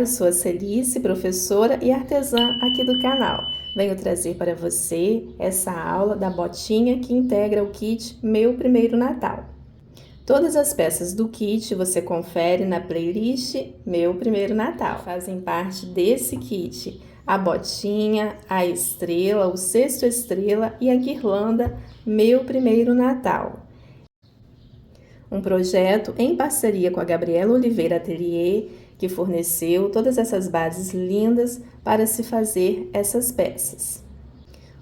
eu sou a Celice, professora e artesã aqui do canal. Venho trazer para você essa aula da botinha que integra o kit Meu Primeiro Natal. Todas as peças do kit você confere na playlist Meu Primeiro Natal. Fazem parte desse kit a botinha, a estrela, o cesto estrela e a guirlanda Meu Primeiro Natal. Um projeto em parceria com a Gabriela Oliveira Atelier, que forneceu todas essas bases lindas para se fazer essas peças.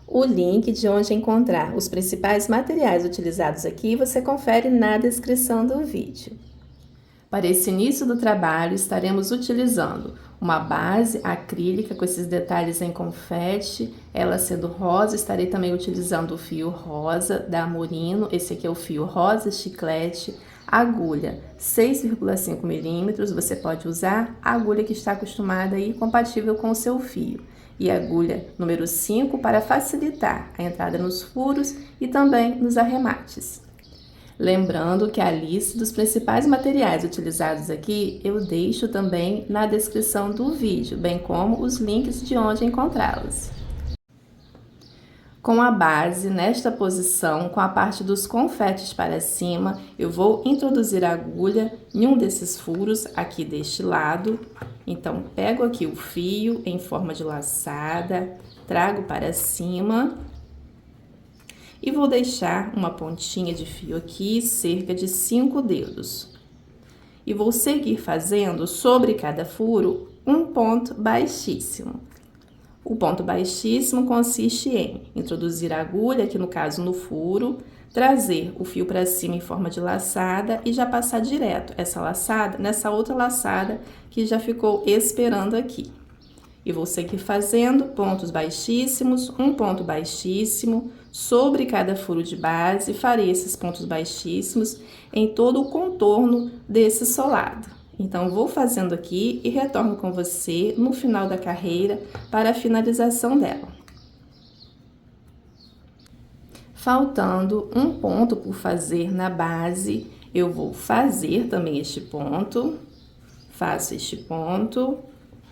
O link de onde encontrar os principais materiais utilizados aqui você confere na descrição do vídeo. Para esse início do trabalho, estaremos utilizando uma base acrílica com esses detalhes em confete, ela sendo rosa. Estarei também utilizando o fio rosa da Amorino, esse aqui é o fio rosa chiclete, agulha 6,5 milímetros, você pode usar a agulha que está acostumada e compatível com o seu fio. E agulha número 5 para facilitar a entrada nos furos e também nos arremates. Lembrando que a lista dos principais materiais utilizados aqui eu deixo também na descrição do vídeo, bem como os links de onde encontrá-los. Com a base nesta posição, com a parte dos confetes para cima, eu vou introduzir a agulha em um desses furos aqui deste lado. Então, pego aqui o fio em forma de laçada, trago para cima e vou deixar uma pontinha de fio aqui, cerca de 5 dedos. E vou seguir fazendo sobre cada furo um ponto baixíssimo. O ponto baixíssimo consiste em introduzir a agulha, aqui no caso no furo, trazer o fio para cima em forma de laçada e já passar direto essa laçada nessa outra laçada que já ficou esperando aqui. E vou seguir fazendo pontos baixíssimos, um ponto baixíssimo, sobre cada furo de base. Farei esses pontos baixíssimos em todo o contorno desse solado. Então, vou fazendo aqui e retorno com você no final da carreira para a finalização dela. Faltando um ponto por fazer na base, eu vou fazer também este ponto, faço este ponto.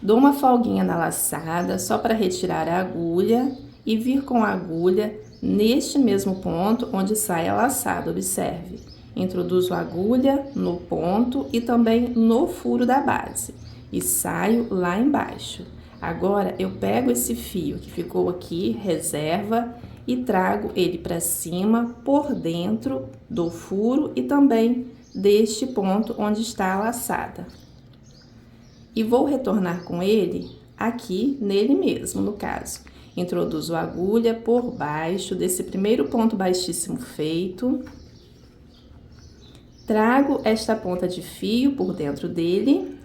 Dou uma folguinha na laçada só para retirar a agulha e vir com a agulha neste mesmo ponto onde sai a laçada, observe. Introduzo a agulha no ponto e também no furo da base e saio lá embaixo. Agora, eu pego esse fio que ficou aqui, reserva, e trago ele para cima por dentro do furo e também deste ponto onde está a laçada. E vou retornar com ele aqui nele mesmo, no caso. Introduzo a agulha por baixo desse primeiro ponto baixíssimo feito. Trago esta ponta de fio por dentro dele.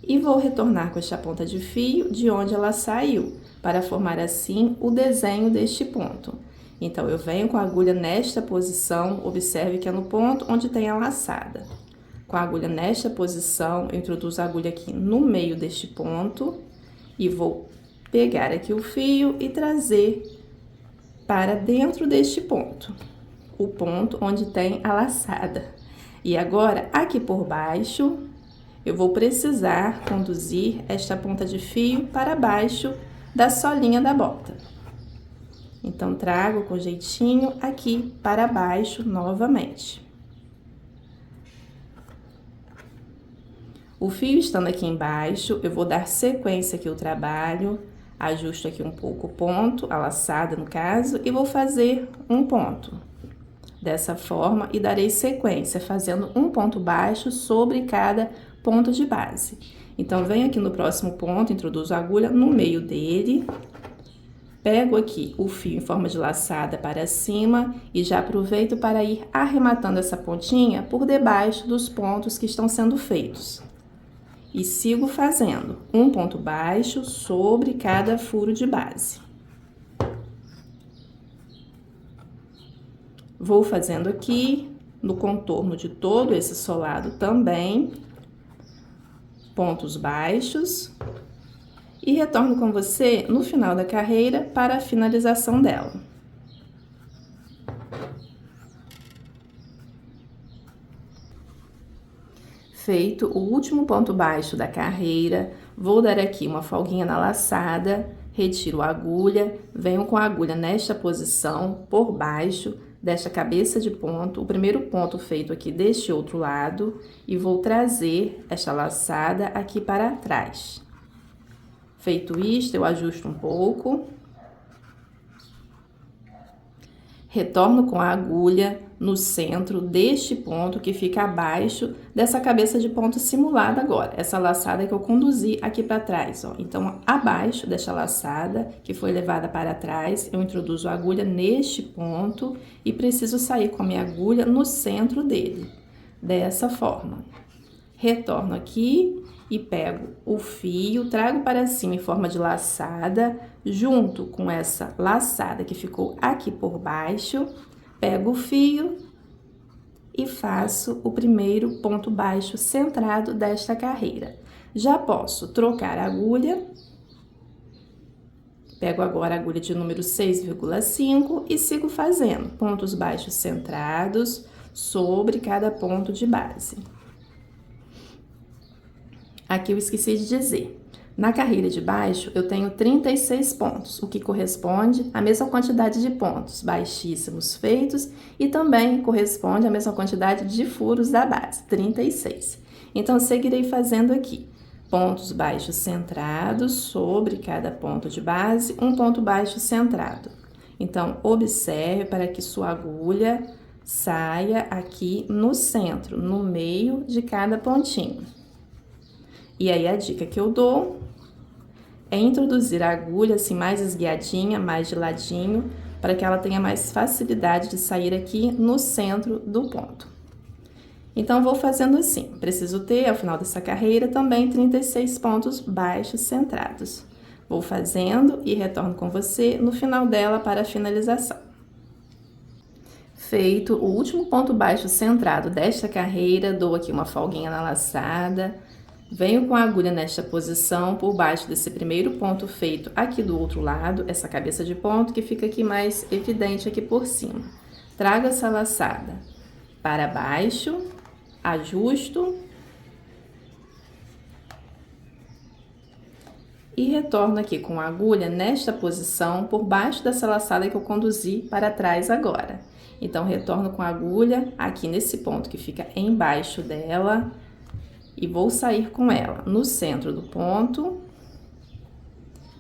E vou retornar com esta ponta de fio de onde ela saiu, para formar assim o desenho deste ponto. Então, eu venho com a agulha nesta posição, observe que é no ponto onde tem a laçada. Com a agulha nesta posição, eu introduzo a agulha aqui no meio deste ponto e vou pegar aqui o fio e trazer para dentro deste ponto, o ponto onde tem a laçada. E agora, aqui por baixo, eu vou precisar conduzir esta ponta de fio para baixo da solinha da bota. Então, trago com jeitinho aqui para baixo novamente. O fio estando aqui embaixo, eu vou dar sequência aqui ao trabalho, ajusto aqui um pouco o ponto, a laçada no caso, e vou fazer um ponto. Dessa forma, e darei sequência, fazendo um ponto baixo sobre cada ponto de base. Então, venho aqui no próximo ponto, introduzo a agulha no meio dele, pego aqui o fio em forma de laçada para cima e já aproveito para ir arrematando essa pontinha por debaixo dos pontos que estão sendo feitos. E sigo fazendo um ponto baixo sobre cada furo de base. Vou fazendo aqui no contorno de todo esse solado também, pontos baixos, e retorno com você no final da carreira para a finalização dela. Feito o último ponto baixo da carreira, vou dar aqui uma folguinha na laçada, retiro a agulha, venho com a agulha nesta posição, por baixo desta cabeça de ponto, o primeiro ponto feito aqui deste outro lado, e vou trazer esta laçada aqui para trás. Feito isto, eu ajusto um pouco. Retorno com a agulha no centro deste ponto que fica abaixo dessa cabeça de ponto simulada agora. Essa laçada que eu conduzi aqui para trás, ó. Então, abaixo desta laçada que foi levada para trás, eu introduzo a agulha neste ponto e preciso sair com a minha agulha no centro dele, dessa forma. Retorno aqui e pego o fio, trago para cima em forma de laçada, junto com essa laçada que ficou aqui por baixo, pego o fio e faço o primeiro ponto baixo centrado desta carreira. Já posso trocar a agulha, pego agora a agulha de número 6,5 e sigo fazendo pontos baixos centrados sobre cada ponto de base. Aqui eu esqueci de dizer, na carreira de baixo eu tenho 36 pontos, o que corresponde à mesma quantidade de pontos baixíssimos feitos e também corresponde à mesma quantidade de furos da base, 36. Então, eu seguirei fazendo aqui pontos baixos centrados sobre cada ponto de base, um ponto baixo centrado. Então, observe para que sua agulha saia aqui no centro, no meio de cada pontinho. E aí, a dica que eu dou é introduzir a agulha assim mais esguiadinha, mais de ladinho, para que ela tenha mais facilidade de sair aqui no centro do ponto. Então, vou fazendo assim. Preciso ter, ao final dessa carreira, também 36 pontos baixos centrados. Vou fazendo e retorno com você no final dela para a finalização. Feito o último ponto baixo centrado desta carreira, dou aqui uma folguinha na laçada. Venho com a agulha nesta posição, por baixo desse primeiro ponto feito aqui do outro lado, essa cabeça de ponto que fica aqui mais evidente aqui por cima. Trago essa laçada para baixo, ajusto e retorno aqui com a agulha nesta posição, por baixo dessa laçada que eu conduzi para trás agora. Então, retorno com a agulha aqui nesse ponto que fica embaixo dela, e vou sair com ela no centro do ponto,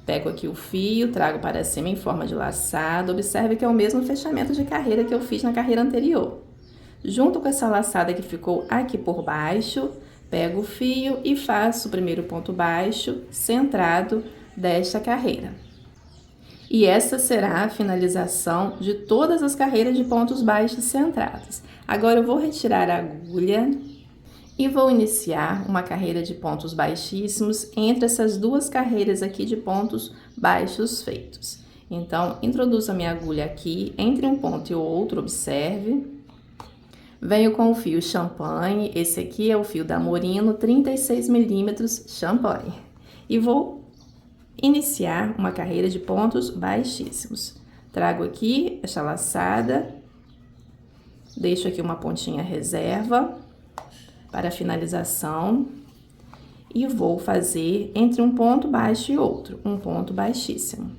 pego aqui o fio, trago para cima em forma de laçada, observe que é o mesmo fechamento de carreira que eu fiz na carreira anterior. Junto com essa laçada que ficou aqui por baixo, pego o fio e faço o primeiro ponto baixo centrado desta carreira. E essa será a finalização de todas as carreiras de pontos baixos centrados. Agora eu vou retirar a agulha e vou iniciar uma carreira de pontos baixíssimos entre essas duas carreiras aqui de pontos baixos feitos. Então, introduzo a minha agulha aqui, entre um ponto e o outro, observe. Venho com o fio champanhe, esse aqui é o fio da Morino, 36 milímetros champanhe. E vou iniciar uma carreira de pontos baixíssimos. Trago aqui esta laçada, deixo aqui uma pontinha reserva para a finalização e vou fazer entre um ponto baixo e outro, um ponto baixíssimo.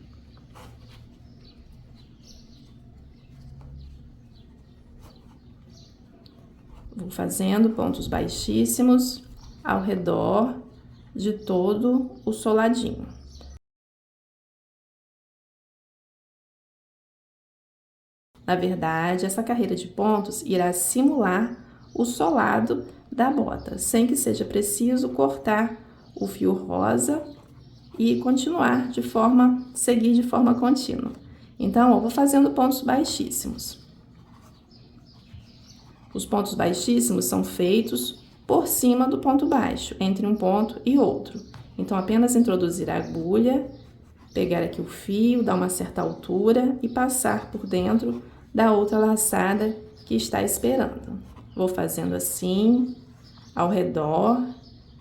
Vou fazendo pontos baixíssimos ao redor de todo o soladinho. Na verdade, essa carreira de pontos irá simular o solado da bota, sem que seja preciso cortar o fio rosa e continuar seguir de forma contínua. Então, eu vou fazendo pontos baixíssimos. Os pontos baixíssimos são feitos por cima do ponto baixo, entre um ponto e outro. Então, apenas introduzir a agulha, pegar aqui o fio, dar uma certa altura e passar por dentro da outra laçada que está esperando. Vou fazendo assim, ao redor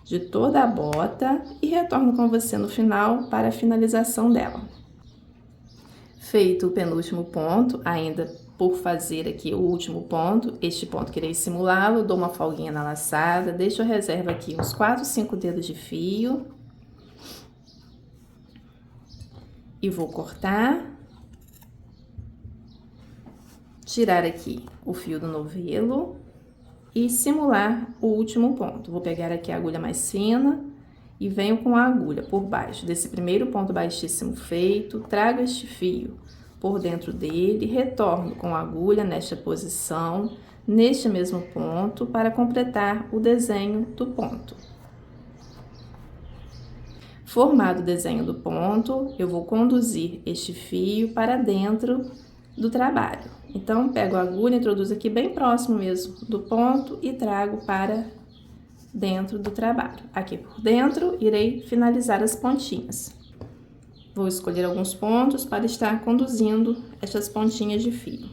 de toda a bota e retorno com você no final para a finalização dela. Feito o penúltimo ponto, ainda por fazer aqui o último ponto, este ponto que irei simulá-lo, dou uma folguinha na laçada, deixo a reserva aqui uns 4, 5 dedos de fio. E vou cortar. Tirar aqui o fio do novelo e simular o último ponto. Vou pegar aqui a agulha mais fina e venho com a agulha por baixo desse primeiro ponto baixíssimo feito, trago este fio por dentro dele, retorno com a agulha nesta posição, neste mesmo ponto, para completar o desenho do ponto. Formado o desenho do ponto, eu vou conduzir este fio para dentro do trabalho. Então, pego a agulha, introduzo aqui bem próximo mesmo do ponto e trago para dentro do trabalho. Aqui por dentro, irei finalizar as pontinhas. Vou escolher alguns pontos para estar conduzindo estas pontinhas de fio.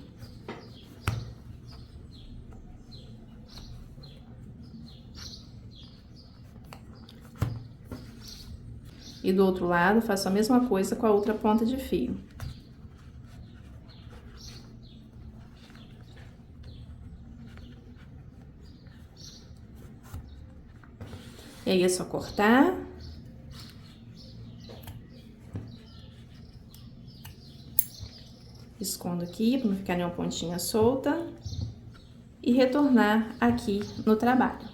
E do outro lado, faço a mesma coisa com a outra ponta de fio. E aí é só cortar. Escondo aqui para não ficar nenhuma pontinha solta. E retornar aqui no trabalho.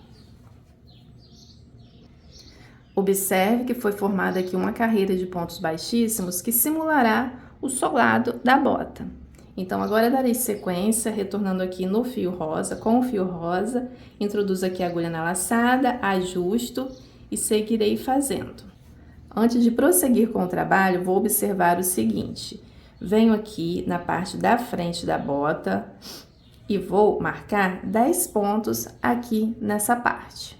Observe que foi formada aqui uma carreira de pontos baixíssimos que simulará o solado da bota. Então, agora darei sequência, retornando aqui no fio rosa, com o fio rosa, introduzo aqui a agulha na laçada, ajusto e seguirei fazendo. Antes de prosseguir com o trabalho, vou observar o seguinte: venho aqui na parte da frente da bota e vou marcar 10 pontos aqui nessa parte.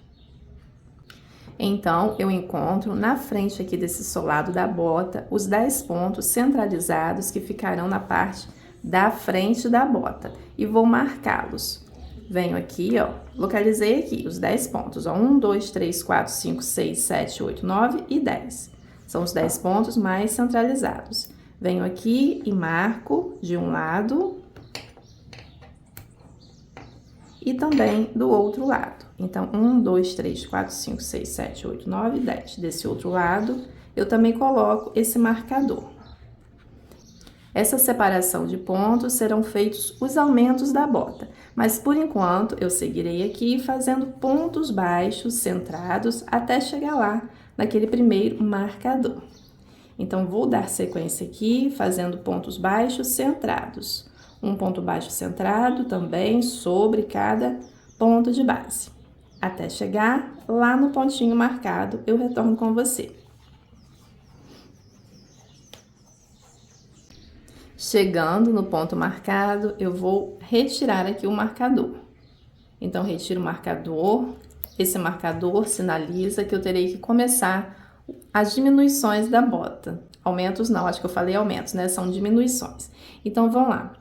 Então, eu encontro na frente aqui desse solado da bota os 10 pontos centralizados que ficarão na parte da frente da bota e vou marcá-los. Venho aqui, ó, localizei aqui os 10 pontos, ó, 1, 2, 3, 4, 5, 6, 7, 8, 9 e 10. São os 10 pontos mais centralizados. Venho aqui e marco de um lado e também do outro lado. Então, 1, 2, 3, 4, 5, 6, 7, 8, 9 e 10. Desse outro lado, eu também coloco esse marcador. Essa separação de pontos serão feitos os aumentos da bota, mas por enquanto eu seguirei aqui fazendo pontos baixos centrados até chegar lá naquele primeiro marcador. Então, vou dar sequência aqui fazendo pontos baixos centrados. Um ponto baixo centrado também sobre cada ponto de base. Até chegar lá no pontinho marcado, eu retorno com você. Chegando no ponto marcado, eu vou retirar aqui o marcador. Então, retiro o marcador. Esse marcador sinaliza que eu terei que começar as diminuições da bota. Aumentos não, acho que eu falei aumentos, né? São diminuições. Então, vamos lá.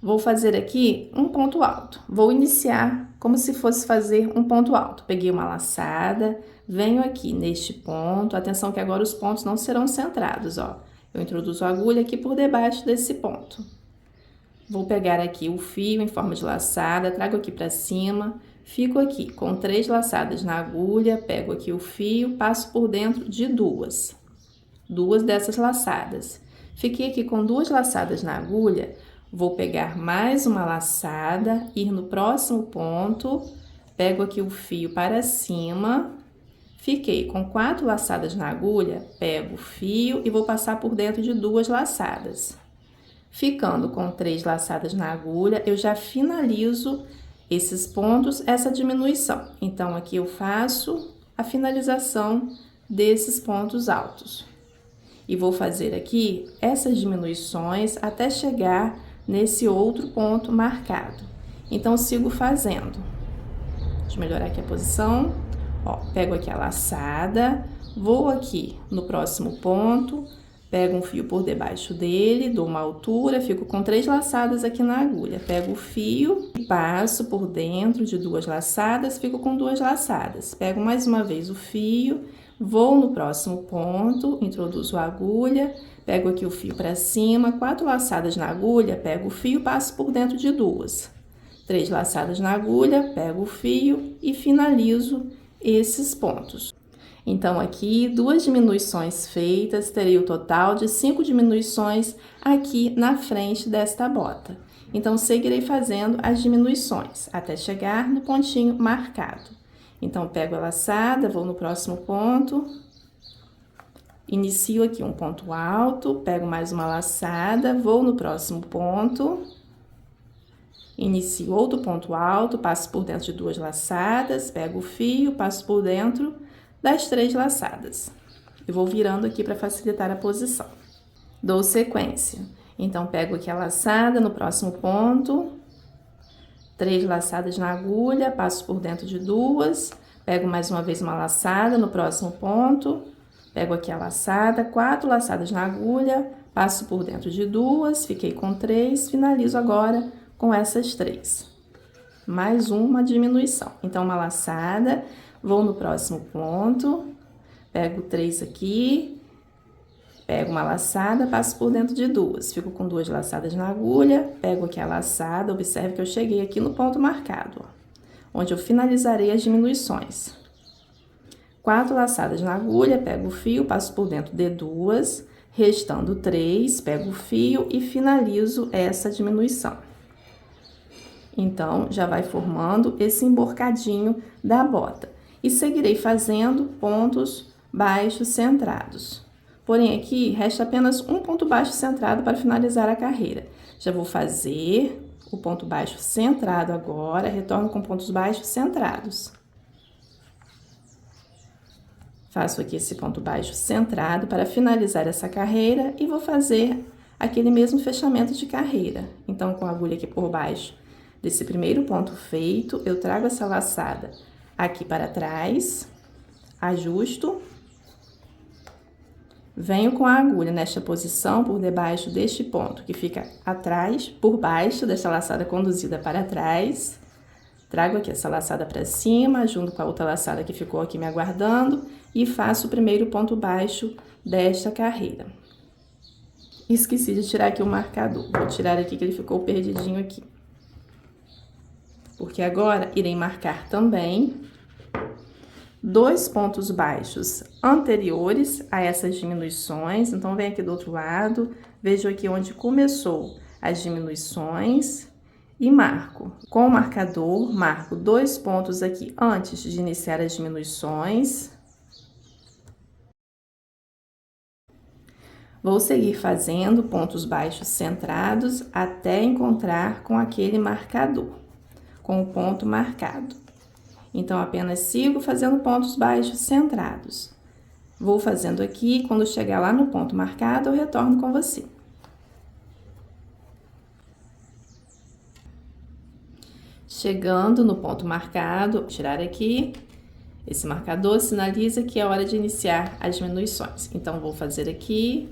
Vou fazer aqui um ponto alto. Vou iniciar como se fosse fazer um ponto alto. Peguei uma laçada, venho aqui neste ponto. Atenção que agora os pontos não serão centrados, ó. Eu introduzo a agulha aqui por debaixo desse ponto. Vou pegar aqui o fio em forma de laçada, trago aqui para cima, fico aqui com 3 laçadas na agulha, pego aqui o fio, passo por dentro de duas dessas laçadas. Fiquei aqui com 2 laçadas na agulha, vou pegar mais uma laçada, ir no próximo ponto, pego aqui o fio para cima. Fiquei com 4 laçadas na agulha, pego o fio e vou passar por dentro de 2 laçadas. Ficando com 3 laçadas na agulha, eu já finalizo esses pontos, essa diminuição. Então, aqui eu faço a finalização desses pontos altos. E vou fazer aqui essas diminuições até chegar nesse outro ponto marcado. Então, sigo fazendo. Deixa eu melhorar aqui a posição. Ó, pego aqui a laçada, vou aqui no próximo ponto, pego um fio por debaixo dele, dou uma altura, fico com 3 laçadas aqui na agulha. Pego o fio e passo por dentro de 2 laçadas, fico com 2 laçadas. Pego mais uma vez o fio, Vou no próximo ponto, introduzo a agulha, pego aqui o fio para cima, 4 laçadas na agulha, pego o fio, passo por dentro de 2. 3 laçadas na agulha, pego o fio e finalizo esses pontos. Então, aqui, 2 diminuições feitas, terei o total de 5 diminuições aqui na frente desta bota. Então, seguirei fazendo as diminuições até chegar no pontinho marcado. Então, pego a laçada, vou no próximo ponto, inicio aqui um ponto alto, pego mais uma laçada, vou no próximo ponto, inicio outro ponto alto, passo por dentro de 2 laçadas, pego o fio, passo por dentro das 3 laçadas. Eu vou virando aqui para facilitar a posição. Dou sequência. Então, pego aqui a laçada no próximo ponto, 3 laçadas na agulha, passo por dentro de 2, pego mais uma vez uma laçada no próximo ponto, pego aqui a laçada, 4 laçadas na agulha, passo por dentro de 2, fiquei com 3, finalizo agora com essas 3. Mais uma diminuição. Então, uma laçada, vou no próximo ponto, pego 3 aqui, pego uma laçada, passo por dentro de 2, fico com 2 laçadas na agulha, pego aqui a laçada, observe que eu cheguei aqui no ponto marcado, ó, onde eu finalizarei as diminuições. 4 laçadas na agulha, pego o fio, passo por dentro de 2, restando 3, pego o fio e finalizo essa diminuição. Então, já vai formando esse emborcadinho da bota. E seguirei fazendo pontos baixos centrados. Porém, aqui resta apenas um ponto baixo centrado para finalizar a carreira. Já vou fazer o ponto baixo centrado agora, retorno com pontos baixos centrados. Faço aqui esse ponto baixo centrado para finalizar essa carreira e vou fazer aquele mesmo fechamento de carreira. Então, com a agulha aqui por baixo desse primeiro ponto feito, eu trago essa laçada aqui para trás, ajusto, venho com a agulha nesta posição por debaixo deste ponto que fica atrás, por baixo desta laçada conduzida para trás, trago aqui essa laçada para cima, junto com a outra laçada que ficou aqui me aguardando e faço o primeiro ponto baixo desta carreira. Esqueci de tirar aqui o marcador, vou tirar aqui que ele ficou perdidinho aqui. Porque agora irei marcar também 2 pontos baixos anteriores a essas diminuições. Então, vem aqui do outro lado, vejo aqui onde começou as diminuições e marco. Com o marcador, marco 2 pontos aqui antes de iniciar as diminuições. Vou seguir fazendo pontos baixos centrados até encontrar com aquele marcador, com o ponto marcado. Então, apenas sigo fazendo pontos baixos centrados. Vou fazendo aqui, quando chegar lá no ponto marcado, eu retorno com você. Chegando no ponto marcado, vou tirar aqui. Esse marcador sinaliza que é hora de iniciar as diminuições. Então, vou fazer aqui,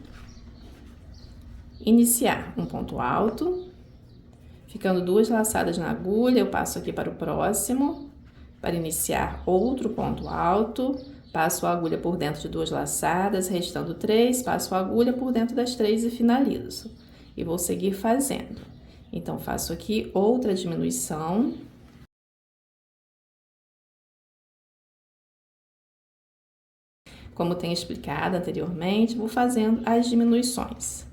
iniciar um ponto alto. Ficando 2 laçadas na agulha, eu passo aqui para o próximo, para iniciar outro ponto alto, passo a agulha por dentro de 2 laçadas, restando 3, passo a agulha por dentro das 3 e finalizo. E vou seguir fazendo. Então, faço aqui outra diminuição. Como tenho explicado anteriormente, vou fazendo as diminuições.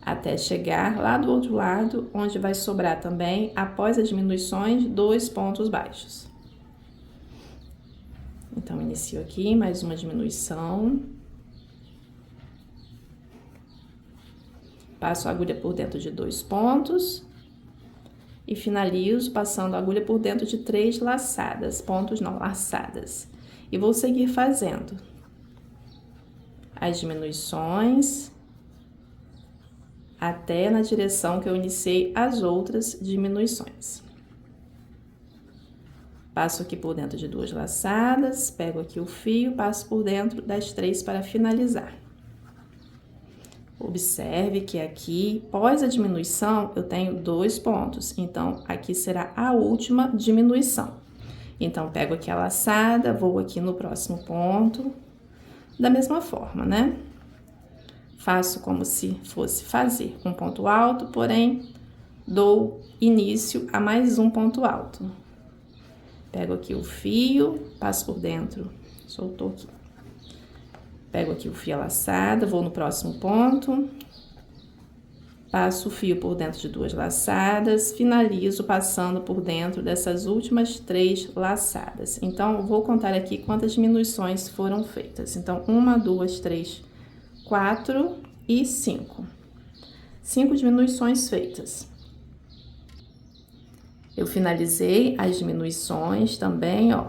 Até chegar lá do outro lado, onde vai sobrar também, após as diminuições, 2 pontos baixos. Então, inicio aqui mais uma diminuição. Passo a agulha por dentro de 2 pontos. E finalizo passando a agulha por dentro de 3 laçadas, pontos não, laçadas. E vou seguir fazendo as diminuições até na direção que eu iniciei as outras diminuições. Passo aqui por dentro de 2 laçadas, pego aqui o fio, passo por dentro das 3 para finalizar. Observe que aqui, pós a diminuição, eu tenho 2 pontos. Então, aqui será a última diminuição. Então, pego aqui a laçada, vou aqui no próximo ponto, da mesma forma, né? Faço como se fosse fazer um ponto alto, porém, dou início a mais um ponto alto. Pego aqui o fio, passo por dentro, soltou aqui. Pego aqui o fio a laçada, vou no próximo ponto, passo o fio por dentro de 2 laçadas, finalizo passando por dentro dessas últimas 3 laçadas. Então, vou contar aqui quantas diminuições foram feitas. Então, 1, 2, 3, 4 e 5. 5 diminuições feitas. Eu finalizei as diminuições também, ó,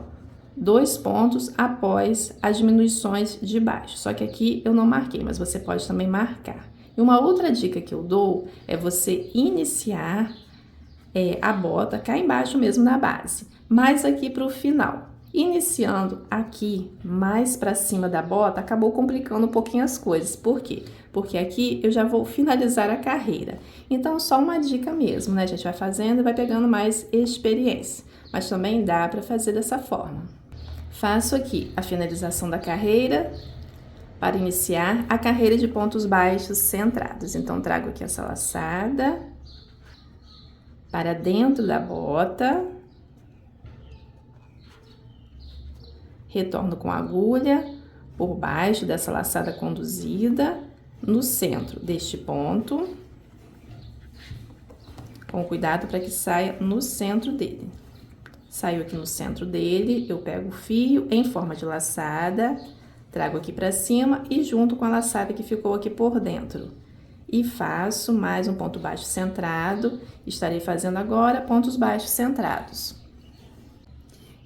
2 pontos após as diminuições de baixo. Só que aqui eu não marquei, mas você pode também marcar. E uma outra dica que eu dou é você iniciar a bota cá embaixo mesmo na base, mais aqui para o final. Iniciando aqui mais para cima da bota, acabou complicando um pouquinho as coisas. Por quê? Porque aqui eu já vou finalizar a carreira. Então, só uma dica mesmo, né? A gente vai fazendo e vai pegando mais experiência. Mas também dá para fazer dessa forma. Faço aqui a finalização da carreira para iniciar a carreira de pontos baixos centrados. Então, trago aqui essa laçada para dentro da bota, retorno com a agulha por baixo dessa laçada conduzida, no centro deste ponto, com cuidado para que saia no centro dele. Saiu aqui no centro dele, eu pego o fio em forma de laçada, trago aqui para cima e junto com a laçada que ficou aqui por dentro. E faço mais um ponto baixo centrado, estarei fazendo agora pontos baixos centrados.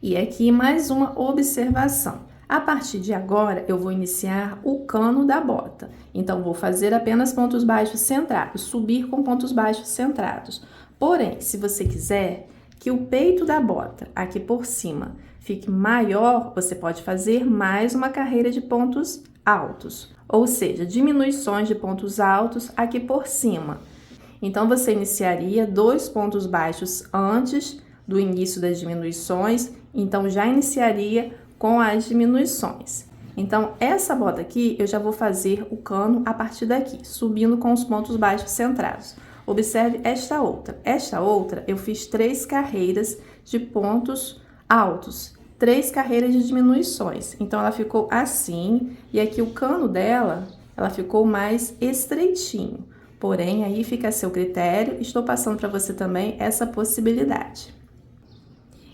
E aqui mais uma observação. A partir de agora, eu vou iniciar o cano da bota. Então, vou fazer apenas pontos baixos centrados, subir com pontos baixos centrados. Porém, se você quiser que o peito da bota, aqui por cima, fique maior, você pode fazer mais uma carreira de pontos altos, ou seja, diminuições de pontos altos aqui por cima. Então, você iniciaria 2 pontos baixos antes do início das diminuições, então já iniciaria com as diminuições. Então, essa bota aqui, eu já vou fazer o cano a partir daqui, subindo com os pontos baixos centrados. Observe esta outra. Esta outra, eu fiz 3 carreiras de pontos altos, 3 carreiras de diminuições. Então, ela ficou assim, e aqui o cano dela, ela ficou mais estreitinho. Porém, aí fica a seu critério, estou passando para você também essa possibilidade.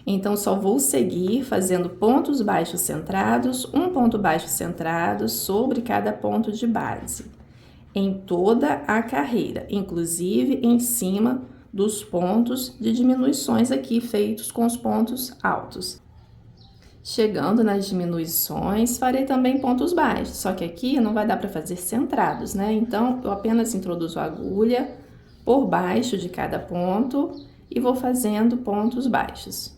Então, só vou seguir fazendo pontos baixos centrados, um ponto baixo centrado sobre cada ponto de base, em toda a carreira, inclusive em cima dos pontos de diminuições aqui feitos com os pontos altos. Chegando nas diminuições, farei também pontos baixos, só que aqui não vai dar para fazer centrados, né? Então, eu apenas introduzo a agulha por baixo de cada ponto e vou fazendo pontos baixos.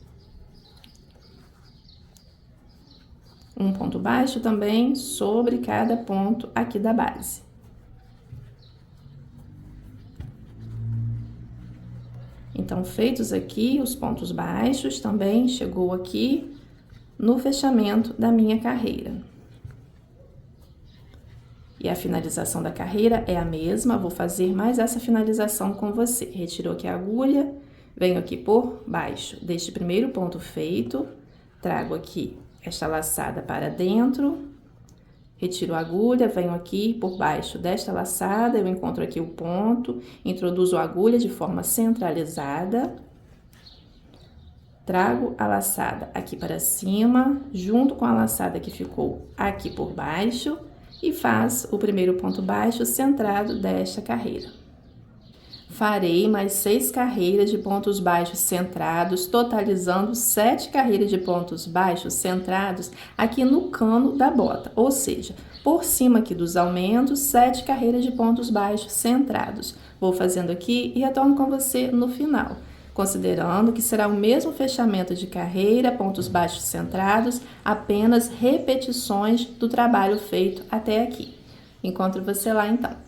Um ponto baixo também sobre cada ponto aqui da base. Então, feitos aqui os pontos baixos, também chegou aqui no fechamento da minha carreira. E a finalização da carreira é a mesma, vou fazer mais essa finalização com você. Retirou aqui a agulha, venho aqui por baixo deste primeiro ponto feito, trago aqui esta laçada para dentro, retiro a agulha, venho aqui por baixo desta laçada, eu encontro aqui o ponto, introduzo a agulha de forma centralizada, trago a laçada aqui para cima, junto com a laçada que ficou aqui por baixo, e faço o primeiro ponto baixo centrado desta carreira. Farei mais 6 carreiras de pontos baixos centrados, totalizando 7 carreiras de pontos baixos centrados aqui no cano da bota, ou seja, por cima aqui dos aumentos, 7 carreiras de pontos baixos centrados. Vou fazendo aqui e retorno com você no final, considerando que será o mesmo fechamento de carreira, pontos baixos centrados, apenas repetições do trabalho feito até aqui. Encontro você lá então.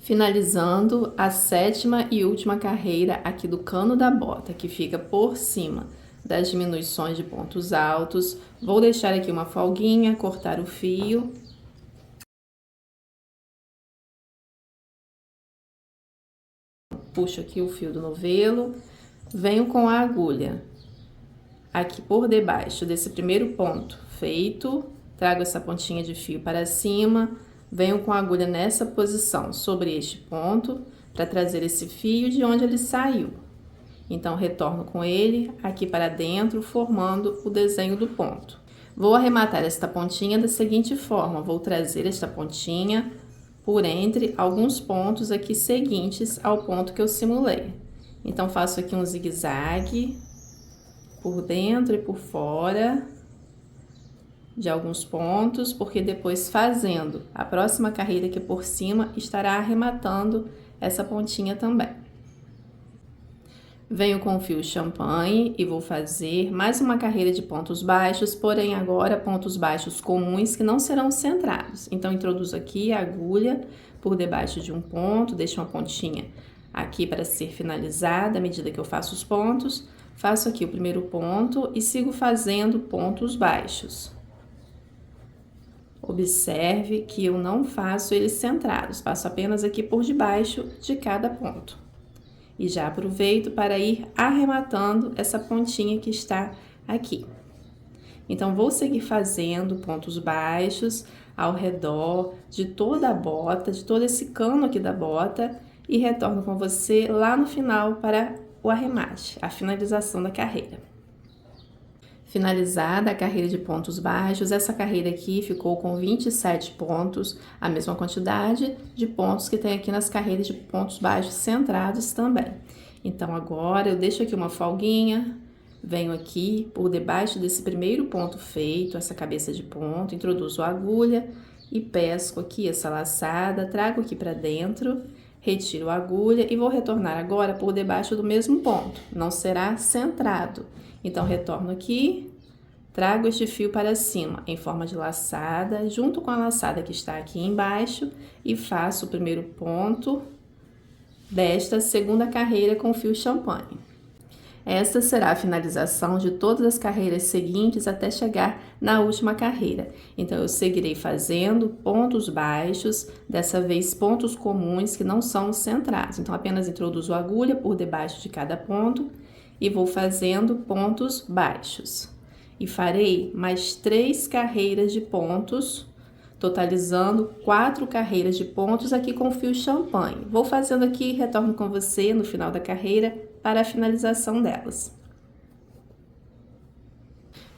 Finalizando a 7ª e última carreira aqui do cano da bota, que fica por cima das diminuições de pontos altos. Vou deixar aqui uma folguinha, cortar o fio. Puxo aqui o fio do novelo, venho com a agulha aqui por debaixo desse primeiro ponto feito, trago essa pontinha de fio para cima, venho com a agulha nessa posição sobre este ponto, para trazer esse fio de onde ele saiu. Então, retorno com ele aqui para dentro, formando o desenho do ponto. Vou arrematar esta pontinha da seguinte forma, vou trazer esta pontinha por entre alguns pontos aqui seguintes ao ponto que eu simulei. Então, faço aqui um zigue-zague por dentro e por fora de alguns pontos, porque depois fazendo a próxima carreira aqui por cima, estará arrematando essa pontinha também. Venho com o fio champanhe e vou fazer mais uma carreira de pontos baixos, porém agora pontos baixos comuns que não serão centrados. Então, introduzo aqui a agulha por debaixo de um ponto, deixo uma pontinha aqui para ser finalizada à medida que eu faço os pontos. Faço aqui o primeiro ponto e sigo fazendo pontos baixos. Observe que eu não faço eles centrados, faço apenas aqui por debaixo de cada ponto. E já aproveito para ir arrematando essa pontinha que está aqui. Então, vou seguir fazendo pontos baixos ao redor de toda a bota, de todo esse cano aqui da bota, e retorno com você lá no final para o arremate, a finalização da carreira. Finalizada a carreira de pontos baixos, essa carreira aqui ficou com 27 pontos, a mesma quantidade de pontos que tem aqui nas carreiras de pontos baixos centrados também. Então, agora eu deixo aqui uma folguinha, venho aqui por debaixo desse primeiro ponto feito, essa cabeça de ponto, introduzo a agulha e pesco aqui essa laçada, trago aqui para dentro, retiro a agulha e vou retornar agora por debaixo do mesmo ponto, não será centrado. Então, retorno aqui, trago este fio para cima em forma de laçada, junto com a laçada que está aqui embaixo, e faço o primeiro ponto desta segunda carreira com fio champanhe. Esta será a finalização de todas as carreiras seguintes até chegar na última carreira. Então, eu seguirei fazendo pontos baixos, dessa vez pontos comuns que não são centrados. Então, apenas introduzo a agulha por debaixo de cada ponto e vou fazendo pontos baixos. E farei mais 3 carreiras de pontos, totalizando 4 carreiras de pontos aqui com fio champanhe. Vou fazendo aqui e retorno com você no final da carreira para a finalização delas.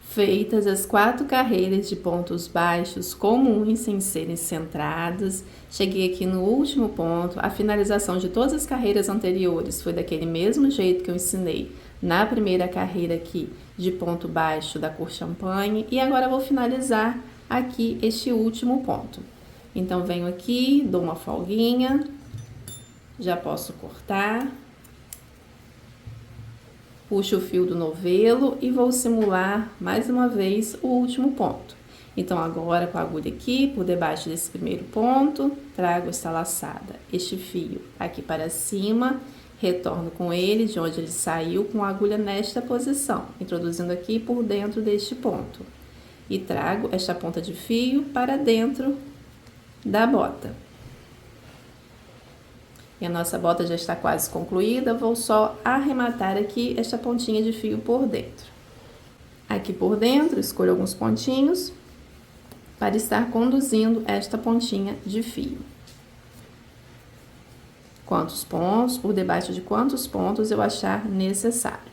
Feitas as 4 carreiras de pontos baixos comuns sem serem centrados, cheguei aqui no último ponto. A finalização de todas as carreiras anteriores foi daquele mesmo jeito que eu ensinei na primeira carreira aqui de ponto baixo da cor champanhe, e agora vou finalizar aqui este último ponto. Então, venho aqui, dou uma folguinha, já posso cortar, puxo o fio do novelo e vou simular mais uma vez o último ponto. Então, agora com a agulha aqui, por debaixo desse primeiro ponto, trago esta laçada, este fio aqui para cima, retorno com ele de onde ele saiu com a agulha nesta posição, introduzindo aqui por dentro deste ponto. E trago esta ponta de fio para dentro da bota. E a nossa bota já está quase concluída, vou só arrematar aqui esta pontinha de fio por dentro. Aqui por dentro, escolho alguns pontinhos para estar conduzindo esta pontinha de fio. Quantos pontos, por debaixo de quantos pontos eu achar necessário.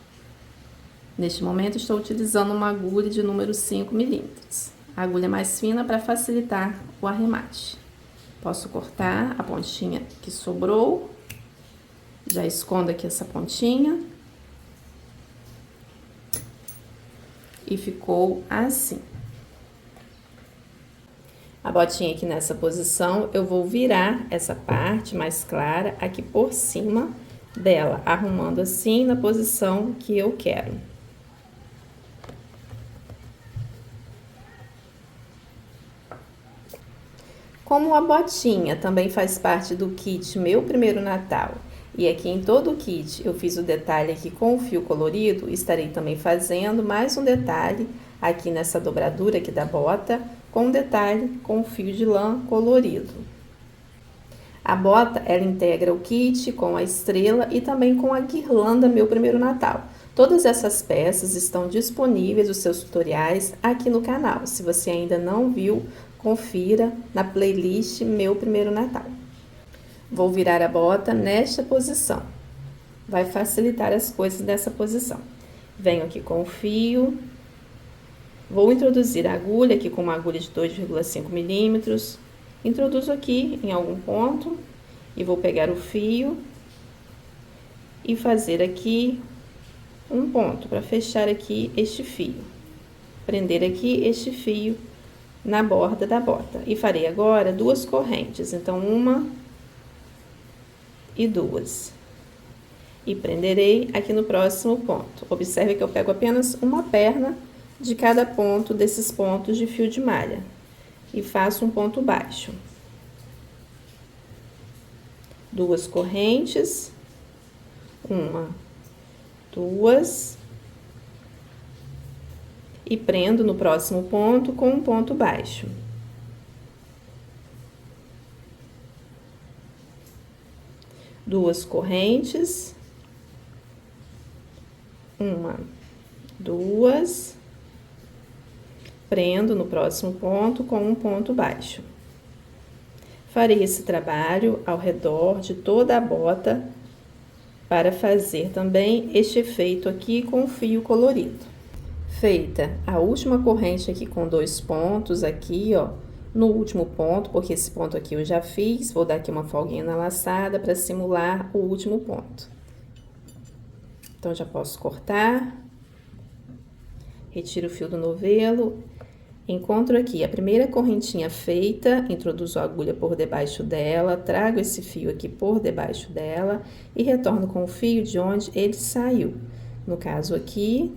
Neste momento, estou utilizando uma agulha de número 5 milímetros. A agulha mais fina para facilitar o arremate. Posso cortar a pontinha que sobrou. Já escondo aqui essa pontinha. E ficou assim. A botinha aqui nessa posição, eu vou virar essa parte mais clara aqui por cima dela, arrumando assim na posição que eu quero. Como a botinha também faz parte do kit Meu Primeiro Natal, e aqui em todo o kit eu fiz o detalhe aqui com o fio colorido, estarei também fazendo mais um detalhe aqui nessa dobradura aqui da bota, com um detalhe com o fio de lã colorido. A bota, ela integra o kit com a estrela e também com a guirlanda Meu Primeiro Natal. Todas essas peças estão disponíveis, os seus tutoriais, aqui no canal. Se você ainda não viu, confira na playlist Meu Primeiro Natal. Vou virar a bota nesta posição. Vai facilitar as coisas dessa posição. Venho aqui com o fio. Vou introduzir a agulha aqui com uma agulha de 2,5 milímetros. Introduzo aqui em algum ponto e vou pegar o fio e fazer aqui um ponto para fechar aqui este fio. Prender aqui este fio na borda da bota. E farei agora 2 correntes, então 1 e 2. E prenderei aqui no próximo ponto. Observe que eu pego apenas uma perna de cada ponto desses pontos de fio de malha. E faço um ponto baixo. 2 correntes. 1, 2. E prendo no próximo ponto com um ponto baixo. Duas correntes. 1, 2. Prendo no próximo ponto com um ponto baixo. Farei esse trabalho ao redor de toda a bota para fazer também este efeito aqui com o fio colorido. Feita a última corrente aqui com 2 pontos aqui, ó, no último ponto, porque esse ponto aqui eu já fiz, vou dar aqui uma folguinha na laçada para simular o último ponto. Então, já posso cortar. Retiro o fio do novelo. Encontro aqui a primeira correntinha feita, introduzo a agulha por debaixo dela, trago esse fio aqui por debaixo dela e retorno com o fio de onde ele saiu. No caso aqui,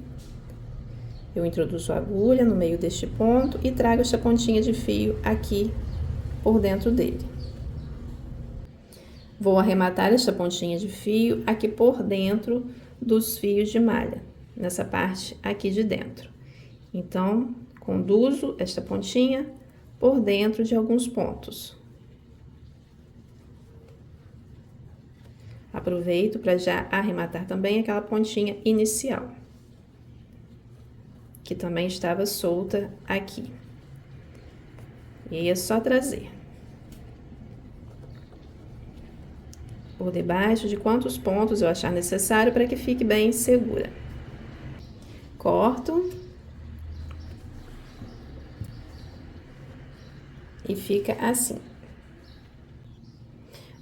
eu introduzo a agulha no meio deste ponto e trago esta pontinha de fio aqui por dentro dele. Vou arrematar esta pontinha de fio aqui por dentro dos fios de malha, nessa parte aqui de dentro. Então, conduzo esta pontinha por dentro de alguns pontos. Aproveito para já arrematar também aquela pontinha inicial, que também estava solta aqui. E aí é só trazer por debaixo de quantos pontos eu achar necessário para que fique bem segura. Corto. E fica assim.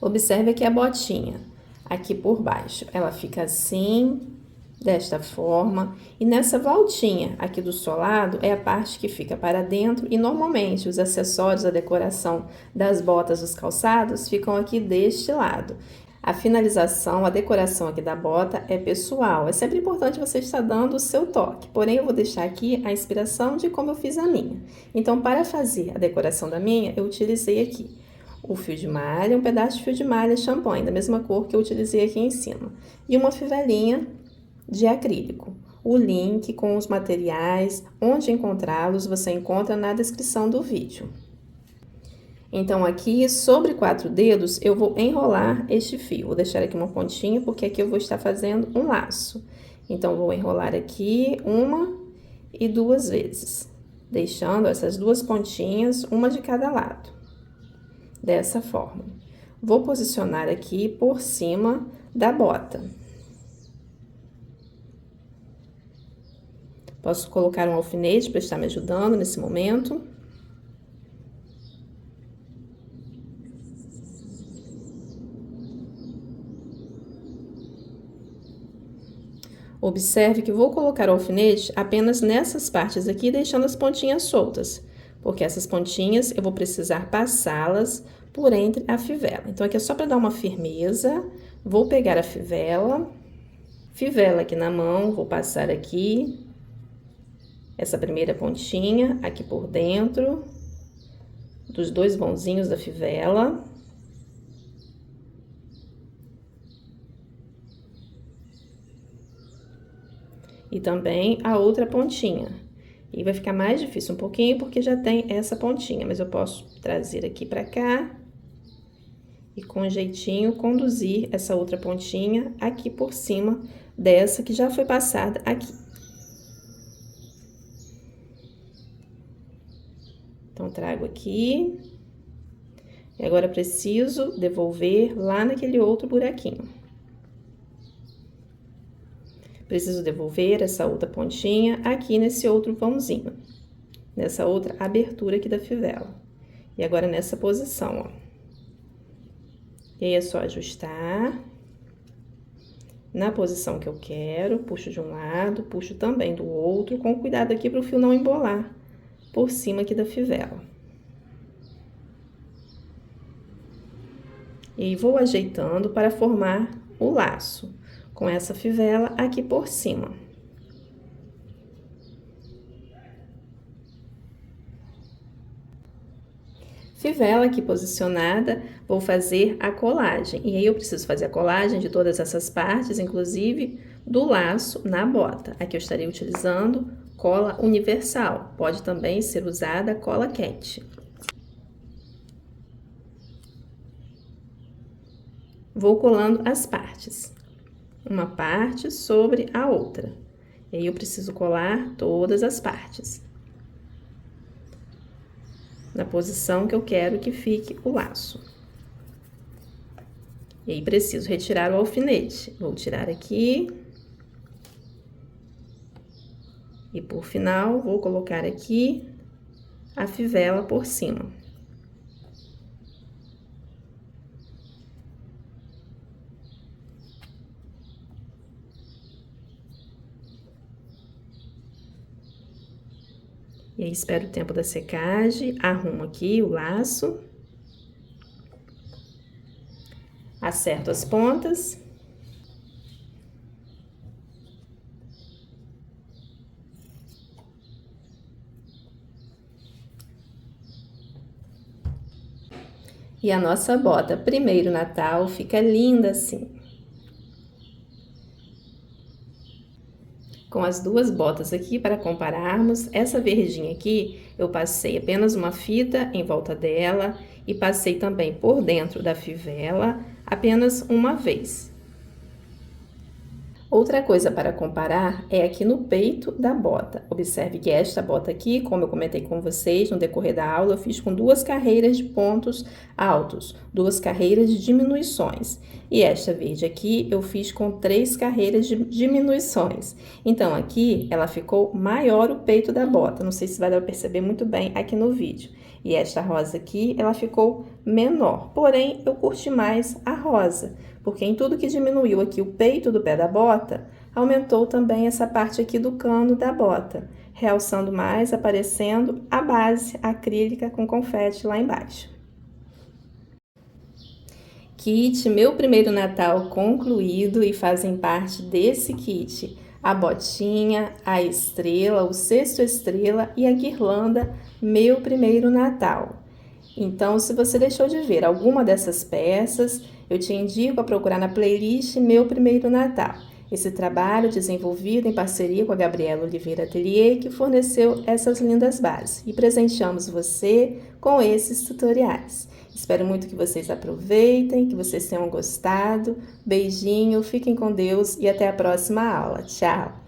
Observe aqui a botinha, aqui por baixo. Ela fica assim, desta forma. E nessa voltinha aqui do solado é a parte que fica para dentro. E normalmente os acessórios, a decoração das botas, dos calçados, ficam aqui deste lado. A finalização, a decoração aqui da bota é pessoal. É sempre importante você estar dando o seu toque. Porém, eu vou deixar aqui a inspiração de como eu fiz a minha. Então, para fazer a decoração da minha, eu utilizei aqui o fio de malha, um pedaço de fio de malha champanhe, da mesma cor que eu utilizei aqui em cima. E uma fivelinha de acrílico. O link com os materiais, onde encontrá-los, você encontra na descrição do vídeo. Então, aqui, sobre 4 dedos, eu vou enrolar este fio. Vou deixar aqui uma pontinha, porque aqui eu vou estar fazendo um laço. Então, vou enrolar aqui 1 e 2 vezes, deixando essas 2 pontinhas, uma de cada lado. Dessa forma. Vou posicionar aqui por cima da bota. Posso colocar um alfinete para estar me ajudando nesse momento. Observe que vou colocar o alfinete apenas nessas partes aqui, deixando as pontinhas soltas, porque essas pontinhas eu vou precisar passá-las por entre a fivela. Então, aqui é só para dar uma firmeza, vou pegar a fivela aqui na mão, vou passar aqui, essa primeira pontinha aqui por dentro dos 2 vãozinhos da fivela. E também a outra pontinha. E vai ficar mais difícil um pouquinho porque já tem essa pontinha, mas eu posso trazer aqui pra cá e com jeitinho conduzir essa outra pontinha aqui por cima dessa que já foi passada aqui. Então, trago aqui. E agora preciso devolver lá naquele outro buraquinho. Preciso devolver essa outra pontinha aqui nesse outro vãozinho, nessa outra abertura aqui da fivela. E agora nessa posição, ó. E aí é só ajustar na posição que eu quero, puxo de um lado, puxo também do outro, com cuidado aqui para o fio não embolar por cima aqui da fivela. E vou ajeitando para formar o laço com essa fivela aqui por cima. Fivela aqui posicionada, vou fazer a colagem. E aí, eu preciso fazer a colagem de todas essas partes, inclusive do laço na bota. Aqui eu estarei utilizando cola universal. Pode também ser usada cola quente. Vou colando as partes. Uma parte sobre a outra. E aí, eu preciso colar todas as partes na posição que eu quero que fique o laço. E aí, preciso retirar o alfinete. Vou tirar aqui. E por final, vou colocar aqui a fivela por cima. E aí, espero o tempo da secagem, arrumo aqui o laço. Acerto as pontas. E a nossa bota primeiro Natal fica linda assim. Com as duas botas aqui para compararmos, essa verdinha aqui eu passei apenas uma fita em volta dela e passei também por dentro da fivela apenas uma vez. Outra coisa para comparar é aqui no peito da bota. Observe que esta bota aqui, como eu comentei com vocês no decorrer da aula, eu fiz com 2 carreiras de pontos altos, 2 carreiras de diminuições. E esta verde aqui eu fiz com 3 carreiras de diminuições. Então, aqui ela ficou maior o peito da bota. Não sei se vai dar para perceber muito bem aqui no vídeo. E esta rosa aqui, ela ficou menor. Porém, eu curti mais a rosa, porque em tudo que diminuiu aqui o peito do pé da bota, aumentou também essa parte aqui do cano da bota, realçando mais, aparecendo a base acrílica com confete lá embaixo. Kit Meu Primeiro Natal concluído, e fazem parte desse kit a botinha, a estrela, o cesto estrela e a guirlanda Meu Primeiro Natal. Então, se você deixou de ver alguma dessas peças, eu te indico a procurar na playlist Meu Primeiro Natal. Esse trabalho desenvolvido em parceria com a Gabriela Oliveira Atelier, que forneceu essas lindas bases. E presenteamos você com esses tutoriais. Espero muito que vocês aproveitem, que vocês tenham gostado. Beijinho, fiquem com Deus e até a próxima aula. Tchau!